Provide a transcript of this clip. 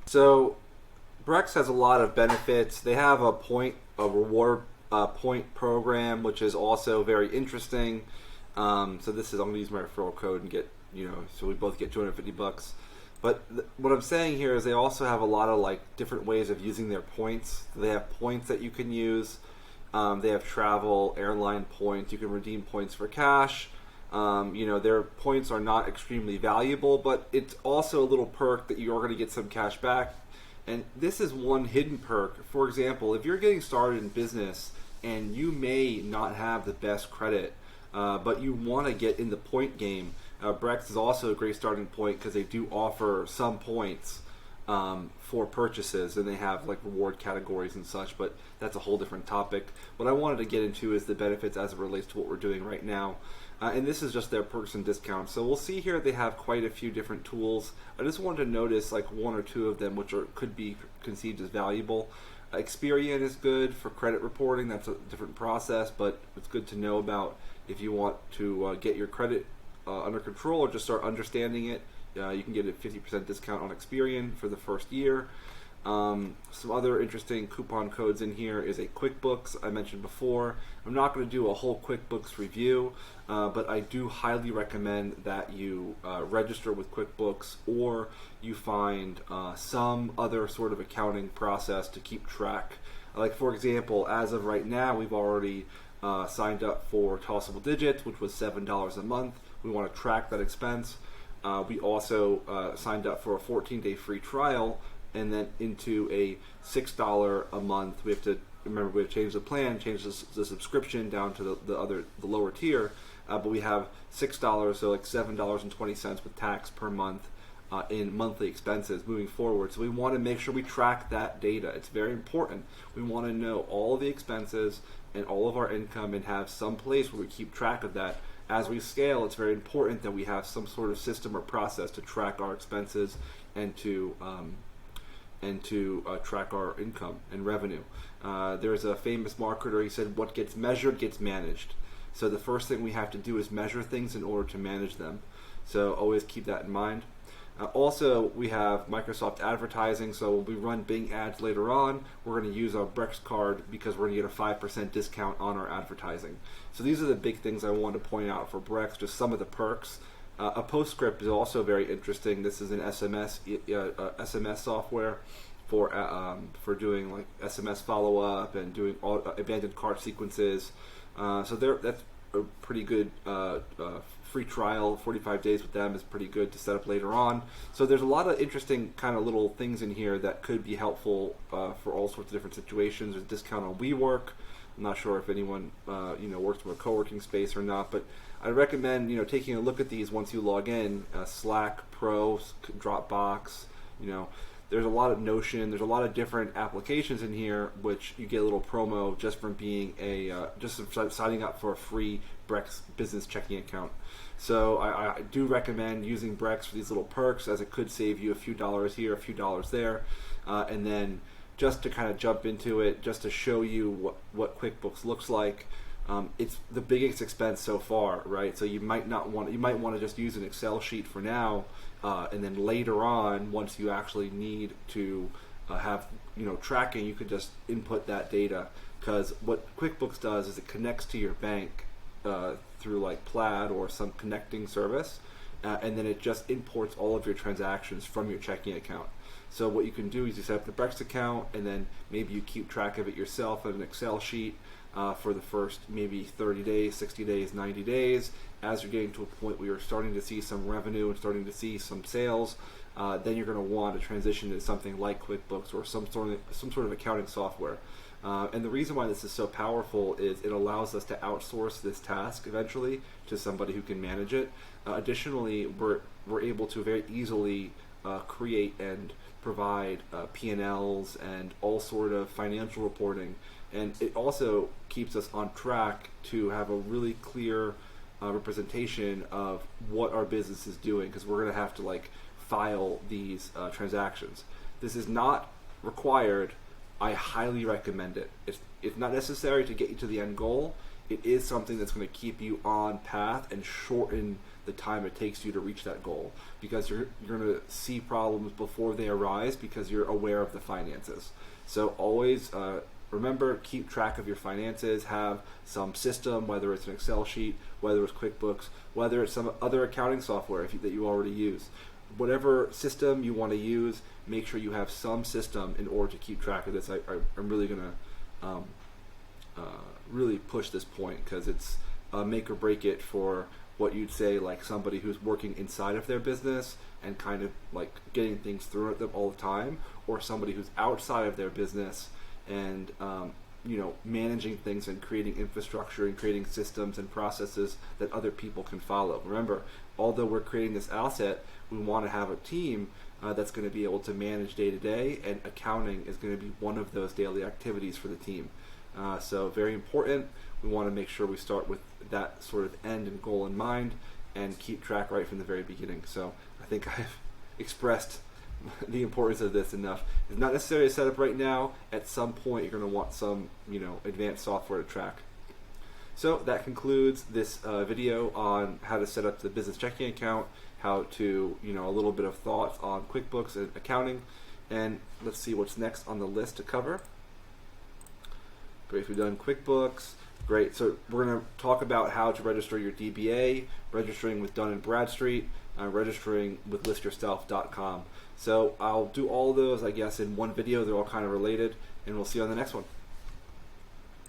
So Brex has a lot of benefits. They have a reward point program, which is also very interesting. So this is, I'm gonna use my referral code and get, so we both get $250. But what I'm saying here is they also have a lot of like different ways of using their points. They have points that you can use. They have travel, airline points. You can redeem points for cash. Their points are not extremely valuable, but it's also a little perk that you are going to get some cash back. And this is one hidden perk. For example, if you're getting started in business and you may not have the best credit, but you want to get in the point game, Brex is also a great starting point because they do offer some points for purchases, and they have like reward categories and such, but that's a whole different topic. What I wanted to get into is the benefits as it relates to what we're doing right now. And this is just their perks and discounts. So we'll see here they have quite a few different tools. I just wanted to notice like one or two of them which could be conceived as valuable. Experian is good for credit reporting. That's a different process, but it's good to know about if you want to get your credit under control or just start understanding it. You can get a 50% discount on Experian for the first year. Some other interesting coupon codes in here is a QuickBooks I mentioned before. I'm not going to do a whole QuickBooks review, but I do highly recommend that you register with QuickBooks, or you find some other sort of accounting process to keep track. Like for example, as of right now, we've already signed up for Tossable Digits, which was $7 a month. We want to track that expense. We also signed up for a 14-day free trial, and then into a $6 a month. We have to change the plan, change the subscription down to the lower tier. But we have $6, so like $7.20 with tax per month in monthly expenses moving forward. So we want to make sure we track that data. It's very important. We want to know all of the expenses and all of our income and have some place where we keep track of that. As we scale, it's very important that we have some sort of system or process to track our expenses and to track our income and revenue. There's a famous marketer, he said, what gets measured gets managed. So the first thing we have to do is measure things in order to manage them. So always keep that in mind. Also, we have Microsoft advertising, so when we run Bing ads later on, we're going to use our Brex card because we're going to get a 5% discount on our advertising. So these are the big things I want to point out for Brex, just some of the perks. A postscript is also very interesting. This is an SMS software for doing like SMS follow-up and doing abandoned cart sequences. So that's a pretty good free trial. 45 days with them is pretty good to set up later on. So there's a lot of interesting kind of little things in here that could be helpful for all sorts of different situations. There's a discount on WeWork. I'm not sure if anyone works from a co-working space or not, but I recommend taking a look at these once you log in. Slack, Pro, Dropbox. There's a lot of Notion. There's a lot of different applications in here, which you get a little promo just from being just signing up for a free Brex business checking account. So I do recommend using Brex for these little perks, as it could save you a few dollars here, a few dollars there, and then just to kind of jump into it, just to show you what QuickBooks looks like. It's the biggest expense so far, right? So you might want to just use an Excel sheet for now, and then later on, once you actually need to have tracking, you could just input that data. Because what QuickBooks does is it connects to your bank through like Plaid or some connecting service, and then it just imports all of your transactions from your checking account. So what you can do is you set up the Brex account, and then maybe you keep track of it yourself in an Excel sheet for the first maybe 30 days, 60 days, 90 days. As you're getting to a point where you're starting to see some revenue and starting to see some sales, then you're going to want to transition to something like QuickBooks or some sort of accounting software. And the reason why this is so powerful is it allows us to outsource this task eventually to somebody who can manage it. Additionally, we're able to very easily create and provide P&Ls and all sort of financial reporting, and it also keeps us on track to have a really clear representation of what our business is doing, because we're going to have to file these transactions. This is not required. I highly recommend it. It's not necessary to get you to the end goal. It is something that's going to keep you on path and shorten the time it takes you to reach that goal, because you're going to see problems before they arise because you're aware of the finances. So always remember, keep track of your finances, have some system, whether it's an Excel sheet, whether it's QuickBooks, whether it's some other accounting software that you already use. Whatever system you want to use, make sure you have some system in order to keep track of this. I'm really going to really push this point, because it's make or break it for what you'd say like somebody who's working inside of their business and kind of like getting things thrown at them all the time, or somebody who's outside of their business and managing things and creating infrastructure and creating systems and processes that other people can follow. Remember, although we're creating this asset, we want to have a team that's going to be able to manage day to day, and accounting is going to be one of those daily activities for the team. So very important. We want to make sure we start with that sort of end and goal in mind and keep track right from the very beginning. So I think I've expressed the importance of this enough. It's not necessarily a setup right now. At some point, you're going to want some, advanced software to track. So that concludes this video on how to set up the business checking account, how to, a little bit of thoughts on QuickBooks and accounting, and let's see what's next on the list to cover. Great, we've done QuickBooks. Great, so we're going to talk about how to register your DBA, registering with Dun & Bradstreet, registering with listyourself.com. So I'll do all of those, I guess, in one video. They're all kind of related, and we'll see you on the next one.